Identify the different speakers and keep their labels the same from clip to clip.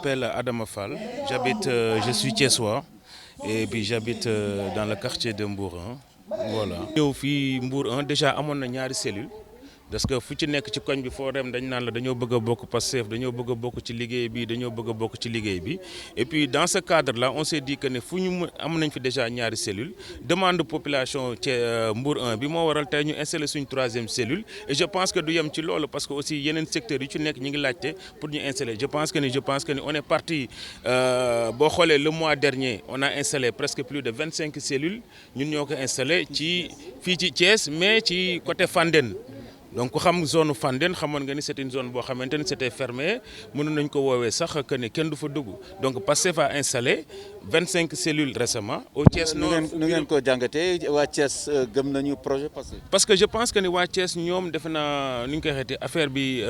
Speaker 1: m'appelle Adama Fall, je suis thiessois et puis j'habite dans le quartier de Mbour 1. Voilà. ñëw fii Mbour 1 déjà amoon na ñaari cellule parce que fu ci nekk ci koñ bi foo dem dañ naan la dañoo bëgg a bokk Pastef dañoo bëgg a bokk ci liggéey bi dañoo bëgg a bokk ci liggéey bi et puis dans ce cadre là on s'est dit que ne fu ñu am nañ fi déjà ñaari cellule demande population ci Mbour 1 bi moo waral tey ñu installé suñ troisième cellule et je pense que du yem ci loolu parce que aussi yeneen secteurs yu ci nekk ñi ngi laajte pour ñu installer je pense que ni on est parti boo xoolee le mois dernier on a installé presque plus de 25 cellules ñun ñoo ko installé ci fii ci Thiès mais ci côté Fandène. Donc ku xam zone Fandène xamoon nga ni c'est une zone boo xamante ni c'était fermé mënoon nañ ko woowee sax que ne kenn du fa dugg donc Pastef a installé 25 cellules récemment au Thiès Nord.
Speaker 2: nu ngeen ko jàngatee waa Thiès gëm nañu projet Pastef.
Speaker 1: parce que je pense que ni waa Thiès ñoom defe naa ni ñu koy xeeti affaire bi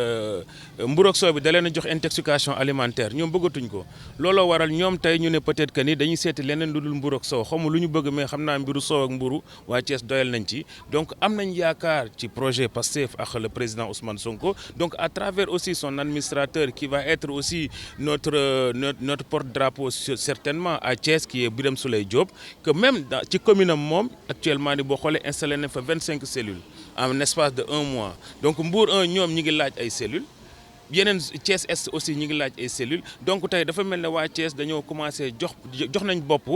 Speaker 1: mburu ak soow bi da leen a jox intoxication alimentaire ñoom bëggatuñ ko looloo waral ñoom tey ñu ne peut-être que ni dañuy seeti leneen lu dul mburu ak soow xamu lu ñu bëgg mais xam naa mbiru soow ak mburu waa Thiès doyal nañ ci donc am nañ yaakaar ci projet Pastef ak le président Ousmane Sonko donc à travers aussi son administrateur qui va être aussi notre porte-drapeau certainement à Thiès qui est Birame Souleye Diop que même ci commune am moom actuellement ni boo xoolee installé na fa 25 cellules en espace de 1 mois donc Mbour 1 ñoom ñi ngi laaj ay cellules yeneen Thiès Est aussi ñi ngi laaj ay cellules donc tey dafa mel ne waa Thiès dañoo commencé jox nañ bopp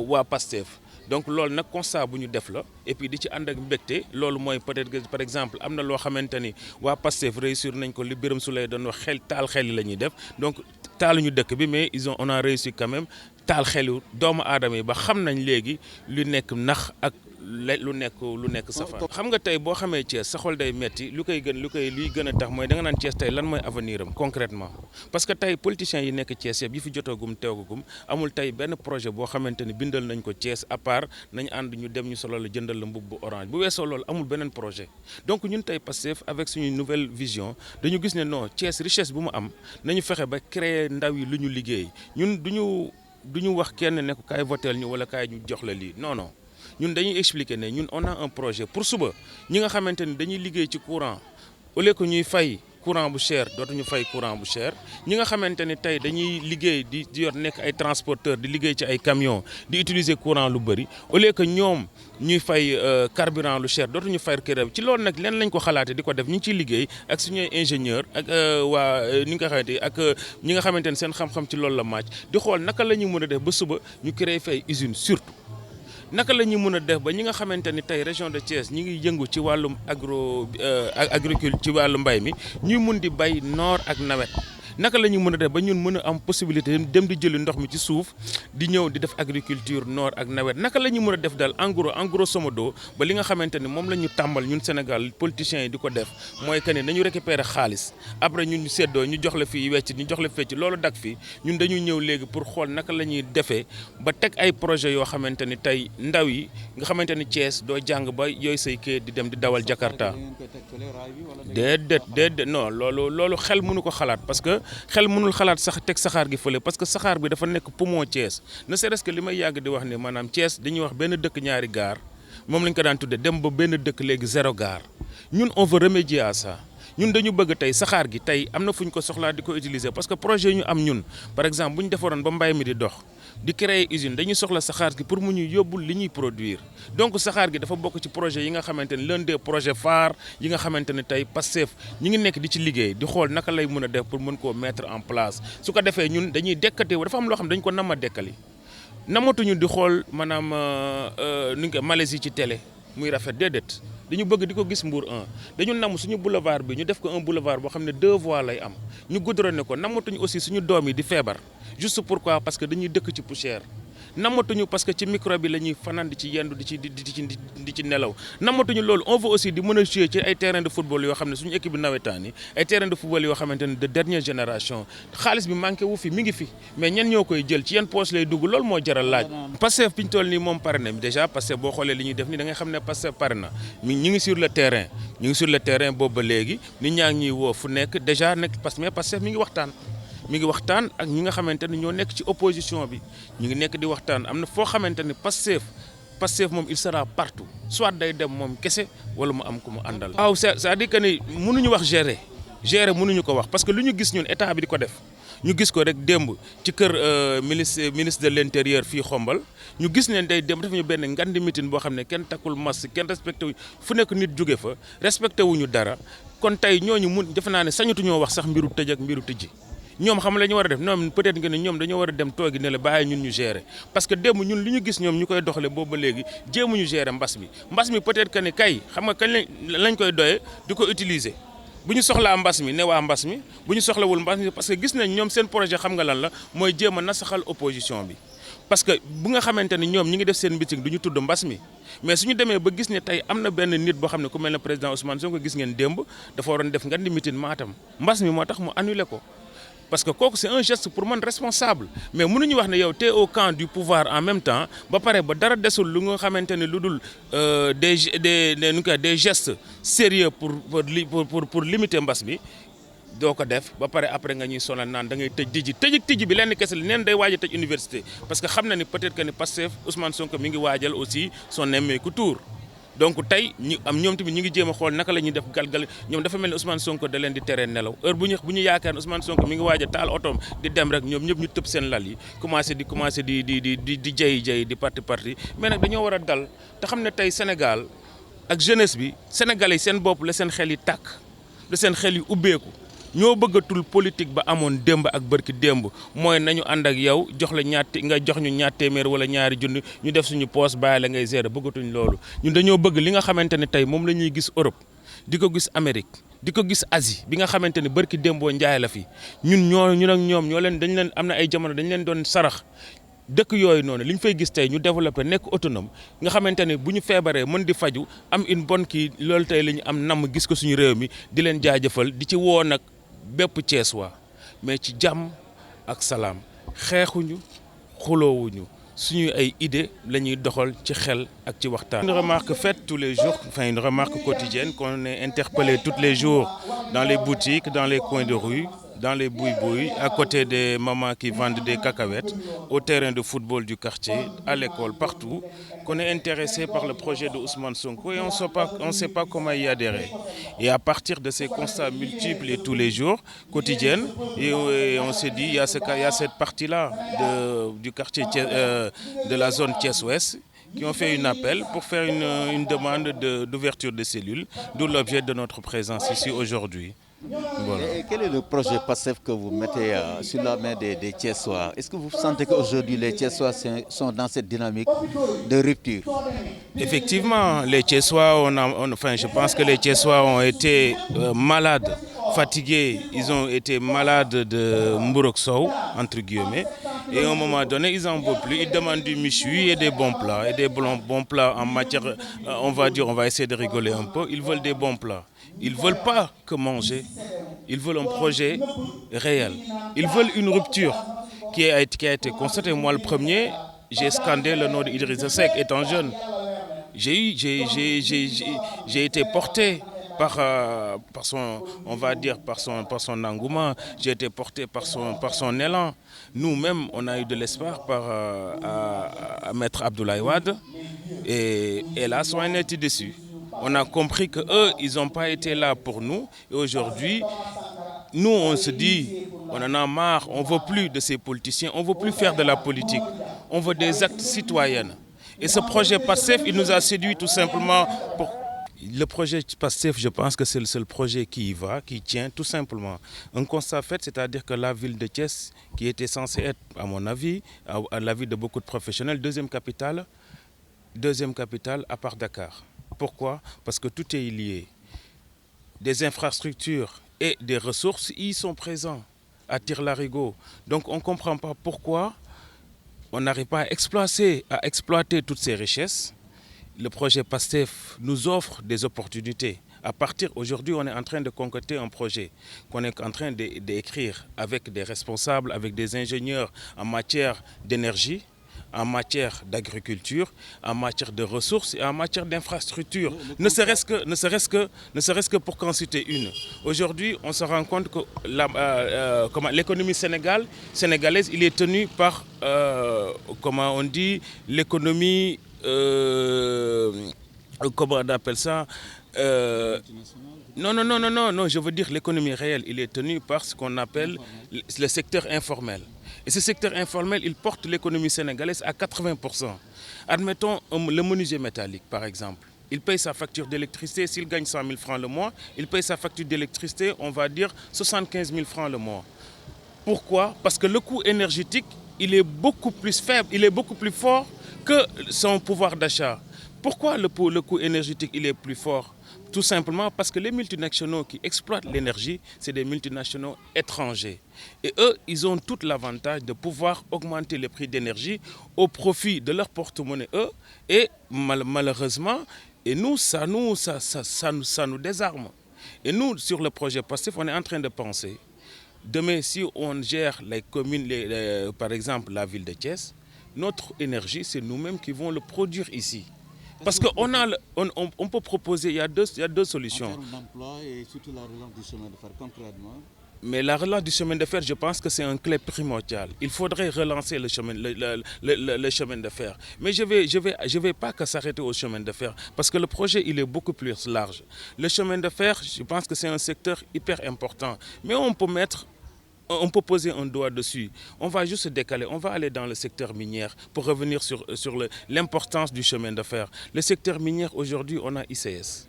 Speaker 1: waa Pastef donc loolu nag constat bu ñu def la et puis di ci ànd ak mbégte loolu mooy peut-être que par exemple am na loo xamante ni waa Pastef réussir nañ ko li Birame Souleye doon wax taal xel yi la ñuy def donc taaluñu dëkk bi mais on a réussi quand même taal xelu doomu aadama yi ba xam nañ léegi lu nekk nax ak lu nekk safaan xam nga tey boo xamee Thiès sa xol day metti luy gën a tax mooy da nga naan Thiès tey lan mooy avenir am concrètement parce que tey politiciens yi nekk Thiès yëpp yi fi jotoogum teewagum amul tey benn projet boo xamante ni bindal nañ ko Thiès à part nañ ànd ñu dem ñu solo la jëndal la mbubb bu orange bu weesoo loolu amul beneen projet donc ñun tey Pastef avec suñu nouvelle vision dañu gis ne non Thiès richesse bu mu am nañu fexe ba créer ndaw yi lu ñu liggéey ñun duñu wax kenn ne ko kaay votel ñu wala kaay ñu jox la lii non ñun dañuy expliquer ne ñun on a un projet pour suba ñi nga xamante ni dañuy liggéey ci courant au lieu que ñuy fay courant bu cher dootuñu fay courant bu cher ñi nga xamante ni tey dañuy liggéey di yor nekk ay transporteur di liggéey ci ay camions di utiliser courant lu bëri au lieu que ñoom ñuy fay carburant lu cher dootuñu fay kër ci loolu nag leen lañ ko xalaatee di ko def ñu ngi ciy liggéey ak suñuy ingénieur ak ni nga xamante ak ñi nga xamante ni seen xam-xam ci loolu la màcc di xool naka la ñu mën a def ba suba ñu créer fay usine surtout naka la ñu mën a def ba ñi nga xamante ni tey région de Thiès ñi ngi yëngu ci wàllum agriculture ci wàllu mbay mi ñuy mun di bay noor ak nawet naka la ñu mën a def ba ñun mën a am possibilité dem di jëli ndox mi ci suuf di ñëw di def agriculture noor ak nawet naka la ñu mën a def daal en grosso modo ba li nga xamante ni moom la ñu tàmbal ñun Sénégal politiciens yi di ko def mooy que ni nañu récupérer xaalis après ñun ñu séddoo ñu jox la fii wecc ñu jox la fecc loolu dak fii ñun dañuy ñëw léegi pour xool naka la ñuy defee ba teg ay projets yoo xamante ni tey ndaw yi nga xamante ni Thiès doo jàng ba yooyu say kayit di dem di dawal Jakarta déedéet non loolu xel mënu ko xalaat parce que xel mënul xalaat sax teg saxaar gi fële parce que saxaar bi dafa nekk poumon Thiès ne serait-ce que li may yàgg di wax ni maanaam Thiès dañuy wax benn dëkk ñaari gaar moom lañ ko daan tudde dem ba benn dëkk léegi 0 gaar ñun on veut remédier à ça ñun dañu bëgg tey saxaar gi tey am na fu ñu ko soxlaa di ko utiliser parce que projet ñu am ñun par exemple bu ñu defaroon ba mbay mi di dox di créer usine dañuy soxla saxaar gi pour mu ñu yóbbul li ñuy produire donc saxaar gi dafa bokk ci projet yi nga xamante ne l'un des projets phares yi nga xamante ne tey Pastef ñi ngi nekk di ci liggéey di xool naka lay mën a def pour mën koo mettre en place su ko defee ñun dañuy dekkate dafa am loo xam dañ ko nama dekkali namatuñu di xool maanaam nu ñu ko Malaisie ci télé muy rafet déedéet dañu bëgg di ko gis Mbour 1 dañu namm suñu boulevard bi ñu def ko un boulevard boo xam ne 2 voies lay am ñu goudronné ko namatuñu aussi suñu doom yi di feebar juste pourquoi parce que dañuy dëkk ci poussière namatuñu parce que ci micro bi la ñuy fanaan di ci yendu di ci nelaw namatuñu loolu on veut aussi di mën a jouer ci ay terrain de football yoo xam ne suñu équipe bi nawetaan yi ay terrain de football yoo xamante ne de dernière génération xaalis bi manqué wu fi mi ngi fi mais ñen ñoo koy jël ci yan poche lay dugg loolu moo jaral laaj Pastef fi ñu toll nii moom pare na déjà Pastef boo xoolee li ñuy def nii da ngay xam ne Pastef pare na ñi ngi sur le terrain boobu ba léegi nit ñaa ngi ñuy woo fu nekk déjà nekk mais Pastef mi ngi waxtaan ak ñi nga xamante ni ñoo nekk ci opposition bi ñu ngi nekk di waxtaan am na foo xamante ni Pastef moom il sera partout soit day dem moom kese wala mu am ku mu àndal. waaw c'est-à-dire que ni mënuñu wax gérer mënuñu ko wax parce que lu ñu gis ñun état bi di ko def ñu gis ko rek démb ci kër ministre de l'intérieur fii xombal ñu gis ne day démb def ñu benn ngandi meeting boo xam ne kenn takkul masque kenn respecté wu fu nekk nit jóge fa respecté wuñu dara kon tey ñooñu mun defe naa ne sañatuñoo wax sax mbiru tëj ak mbiru tëjji ñoom xam la ñu war a def ñoom peut-être que ne ñoom dañoo war a dem toogi ne la bàyyi ñun ñu gérer parce que démb ñun li ñu gis ñoom ñu koy doxale boobu ba léegi jéemuñu gérer mbas mi peut-être que ne kay xam nga kañ lañ koy doyee di ko utiliser bu ñu soxlaa mbas mi ne waa mbas mi bu ñu soxlawul mbas mi parce que gis nañ ñoom seen projet xam nga lan la mooy jéem a nasaxal opposition bi parce que bu nga xamante ne ñoom ñi ngi def seen meeting du ñu tudd mbas mi mais suñu demee ba gis ne tey am na benn nit boo xam ne ku mel ne président Ousmane Sonko gis ngeen démb dafa waroon def ngeen di meeting Matam mbas mi moo tax mu annulé ko parce que kooku c'est un geste pour man responsable mais mënuñu wax ne yow t'es au camp du pouvoir en même temps ba pare ba dara desul lu nga xamante ne lu dul des gestes sérieux pour limiter mbas bi doo ko def ba pare après nga ñuy sonal naan da ngay tëj bi lenn kese neen day waaj a tëj université parce que xam na ni peut-être que ni Pastef Ousmane Sonko mi ngi waajal aussi son nemmeeku tour donc tey ñoom tamit ñu ngi jéem a xool naka la ñuy def galgal ñoom dafa mel ni Ousmane Sonko da leen di tere nelaw heure bu ñu yaakaar ne Ousmane Sonko mi ngi waaj a taal otoom di dem rek ñoom ñëpp ñu tëb seen lal yi commencé di jay di parti mais nag dañoo war a dal te xam ne tey Sénégal ak jeunesse bi Sénégalais yi seen bopp la seen xel yi tàkk la seen xel yi ubbeeku ñoo bëggatul politique ba amoon démb ak bërki démb mooy nañu ànd ak yow jox la nga jox ñu ñaar téeméer wala ñaari junni ñu def suñu poste bàyyi la ngay gérer bëggatuñ loolu ñun dañoo bëgg li nga xamante ne tey moom la ñuy gis Europe di ko gis Amérique di ko gis Asie bi nga xamante ne bërki démboo njaay la fi ñun ak ñoom ñoo leen dañ leen am na ay jamono dañ leen doon sarax dëkk yooyu noonu li ñu fay gis tey ñu développé nekk autonome nga xamante ne bu ñu feebaree mën di faju am une bonne kii loolu tey la ñu am namm gis ko suñu réew mi di leen jaajëfal di ci woo nag bépp Cees waa mais ci jàmm ak salaam xeexuñu xuloowuñu suñu ay idée la ñuy doxal ci xel ak ci waxtaan. Une remarque faite tous les jours, enfin une remarque quotidienne qu'on est interpellé tous les jours dans les boutiques, dans les coins de rue, dans les boui-boui, à côté des mamans qui vendent des cacahuètes, au terrain de football du quartier, à l'école, partout, qu'on est intéressé par le projet de Ousmane Sonko et on ne sait pas comment y adhérer. Et à partir de ces constats multiples et tous les jours, quotidiennes, et on s'est dit, il y a cette partie-là du quartier de la zone Thiès-Ouest qui ont fait un appel pour faire une demande d'ouverture de cellules, d'où l'objet de notre présence ici aujourd'hui. Voilà.
Speaker 2: Et quel est le projet PASTEF que vous mettez sur la main des Thiessois? Est-ce que vous sentez qu'aujourd'hui les Thiessois sont dans cette dynamique de rupture?
Speaker 1: Effectivement, les Thiessois, enfin, je pense que les Thiessois ont été malades, fatigués, ils ont été malades de Mburoksow, entre guillemets, et à un moment donné, ils n'en veulent plus, ils demandent du méchoui et des bons plats, et des bons plats en matière, on va essayer de rigoler un peu, ils veulent des bons plats. Ils ne veulent pas que manger, ils veulent un projet réel. Ils veulent une rupture qui a été constatée. Moi, le premier, j'ai scandé le nom d'Idrissa Seck étant jeune. J'ai été porté par son, on va dire, par son engouement, j'ai été porté par son élan. Nous-mêmes, on a eu de l'espoir à Maître Abdoulaye Wade et hélas, on a été déçus. On a compris qu'eux, ils n'ont pas été là pour nous. Et aujourd'hui, nous, on se dit, on en a marre, on ne veut plus de ces politiciens, on ne veut plus faire de la politique. On veut des actes citoyens. Et ce projet PASTEF, il nous a séduit tout simplement pour... Le projet PASTEF, je pense que c'est le seul projet qui y va, qui tient tout simplement. Un constat fait, c'est-à-dire que la ville de Thiès, qui était censée être, à mon avis, à l'avis de beaucoup de professionnels, deuxième capitale à part Dakar. Pourquoi? Parce que tout est lié. Des infrastructures et des ressources y sont présents, à tire-larigot. Donc on ne comprend pas pourquoi on n'arrive pas à exploiter toutes ces richesses. Le projet PASTEF nous offre des opportunités. À partir d'aujourd'hui, on est en train de concocter un projet qu'on est en train d'écrire avec des responsables, avec des ingénieurs en matière d'énergie, en matière d'agriculture, en matière de ressources et en matière d'infrastructures. Ne serait-ce que pour qu'en citer une. Aujourd'hui, on se rend compte que l'économie sénégalaise, il est tenu par, comment on dit, l'économie comment on appelle ça, non, non, non, non, non, non, je veux dire l'économie réelle, il est tenu par ce qu'on appelle le secteur informel. Et ce secteur informel, il porte l'économie sénégalaise à 80%. Admettons le menuisier métallique, par exemple. Il paye sa facture d'électricité, s'il gagne 100 000 francs le mois, il paye sa facture d'électricité, on va dire 75 000 francs le mois. Pourquoi? Parce que le coût énergétique, il est beaucoup plus faible, il est beaucoup plus fort que son pouvoir d'achat. Pourquoi le coût énergétique il est plus fort? Tout simplement parce que les multinationaux qui exploitent l'énergie, c'est des multinationaux étrangers. Et eux, ils ont tout l'avantage de pouvoir augmenter les prix d'énergie au profit de leur porte-monnaie, eux. Et malheureusement, et nous, ça nous désarme. Et nous, sur le projet PASTEF, on est en train de penser, demain, si on gère les communes, par exemple la ville de Thiès, notre énergie, c'est nous-mêmes qui vont le produire ici. Parce qu'on peut proposer, il y a deux solutions.
Speaker 2: En termes d'emploi et surtout la relance du chemin de fer, concrètement.
Speaker 1: Mais la relance du chemin de fer, je pense que c'est un clé primordial. Il faudrait relancer le chemin de fer. Mais je vais pas que s'arrêter au chemin de fer, parce que le projet, il est beaucoup plus large. Le chemin de fer, je pense que c'est un secteur hyper important. Mais on peut poser un doigt dessus. On va juste se décaler. On va aller dans le secteur minier pour revenir sur l'importance du chemin de fer. Le secteur minier, aujourd'hui, on a ICS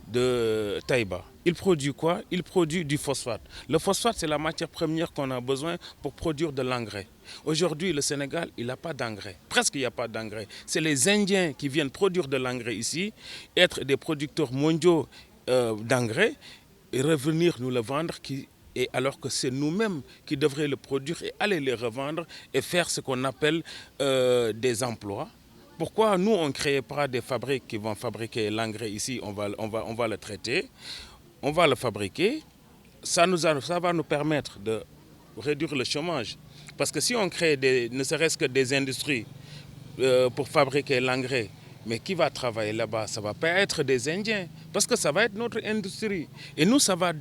Speaker 1: de Taïba. Il produit quoi? Il produit du phosphate. Le phosphate, c'est la matière première qu'on a besoin pour produire de l'engrais. Aujourd'hui, le Sénégal, il n'a pas d'engrais. Presque il n'y a pas d'engrais. C'est les Indiens qui viennent produire de l'engrais ici, être des producteurs mondiaux d'engrais, et revenir nous le vendre et alors que c'est nous-mêmes qui devrions le produire et aller les revendre et faire ce qu'on appelle des emplois. Pourquoi nous, on ne crée pas des fabriques qui vont fabriquer l'engrais ici, on va le traiter, on va le fabriquer, ça va nous permettre de réduire le chômage. Parce que si on crée ne serait-ce que des industries pour fabriquer l'engrais, mais qui va travailler là-bas? Ça ne va pas être des Indiens, parce que ça va être notre industrie. Et nous, ça va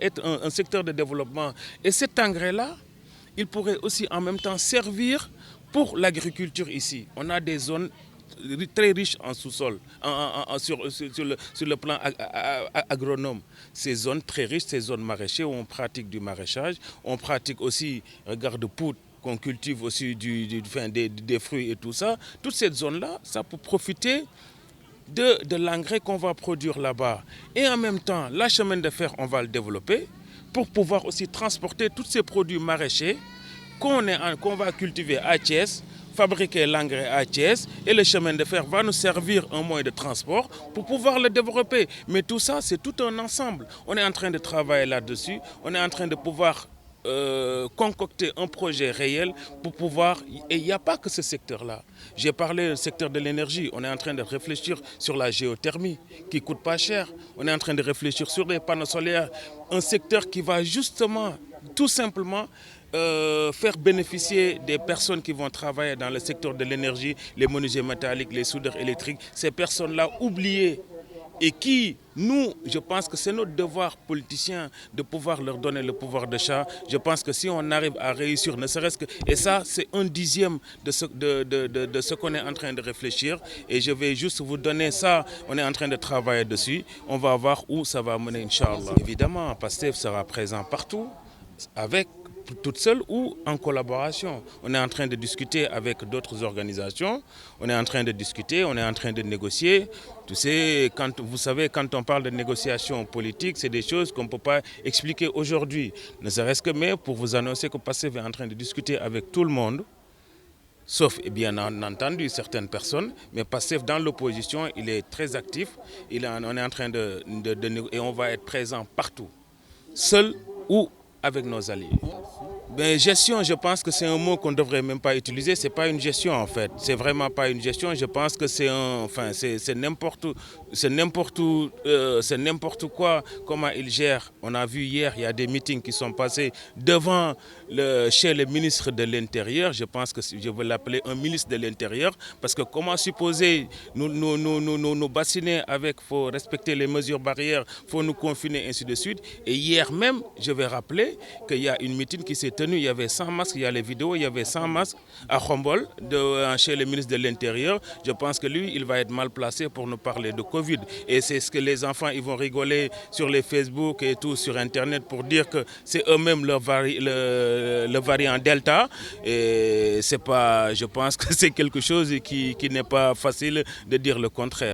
Speaker 1: être un secteur de développement. Et cet engrais-là, il pourrait aussi en même temps servir pour l'agriculture ici. On a des zones très riches en sous-sol, sur le plan agronome. Ces zones très riches, ces zones maraîchères où on pratique du maraîchage, on pratique aussi garde-poudre, qu'on cultive aussi des fruits et tout ça. Toute cette zone-là, ça peut profiter de l'engrais qu'on va produire là-bas. Et en même temps, la chemin de fer, on va le développer pour pouvoir aussi transporter tous ces produits maraîchers qu'on va cultiver à Thiès, fabriquer l'engrais à Thiès, et le chemin de fer va nous servir un moyen de transport pour pouvoir le développer. Mais tout ça, c'est tout un ensemble. On est en train de travailler là-dessus, on est en train de pouvoir concocter un projet réel pour pouvoir... Et il n'y a pas que ce secteur-là. J'ai parlé du secteur de l'énergie. On est en train de réfléchir sur la géothermie, qui ne coûte pas cher. On est en train de réfléchir sur les panneaux solaires. Un secteur qui va justement, tout simplement, faire bénéficier des personnes qui vont travailler dans le secteur de l'énergie, les menuisiers métalliques, les soudeurs électriques, ces personnes-là oubliées et qui, nous, je pense que c'est notre devoir politicien de pouvoir leur donner le pouvoir d'achat. Je pense que si on arrive à réussir, ne serait-ce que... Et ça, c'est 1/10 de ce qu'on est en train de réfléchir. Et je vais juste vous donner ça. On est en train de travailler dessus. On va voir où ça va mener, Inch'Allah. Évidemment, PASTEF sera présent partout, avec toute seule ou en collaboration. On est en train de discuter avec d'autres organisations, on est en train de discuter, on est en train de négocier. Tu sais, vous savez, quand on parle de négociations politiques, c'est des choses qu'on ne peut pas expliquer aujourd'hui. Ne serait-ce que, mais pour vous annoncer que PASTEF est en train de discuter avec tout le monde, sauf bien entendu certaines personnes, mais PASTEF dans l'opposition, il est très actif, on est en train et on va être présent partout, seul ou avec nos alliés. Ben, gestion, je pense que c'est un mot qu'on ne devrait même pas utiliser. Ce n'est pas une gestion en fait. C'est vraiment pas une gestion. Je pense que c'est n'importe quoi comment ils gèrent. On a vu hier, il y a des meetings qui sont passés chez le ministre de l'Intérieur. Je pense que je vais l'appeler un ministre de l'Intérieur parce que comment supposer nous bassiner avec, il faut respecter les mesures barrières, il faut nous confiner, ainsi de suite. Et hier même, je vais rappeler, rappelé qu'il y a une meeting qui s'est tenue, il y avait 100 masques, il y a les vidéos, il y avait 100 masques à Khombol, chez le ministre de l'Intérieur. Je pense que lui, il va être mal placé pour nous parler de Covid. Et c'est ce que les enfants, ils vont rigoler sur les Facebook et tout, sur Internet, pour dire que c'est eux-mêmes le variant Delta. Et c'est pas, je pense que c'est quelque chose qui n'est pas facile de dire le contraire.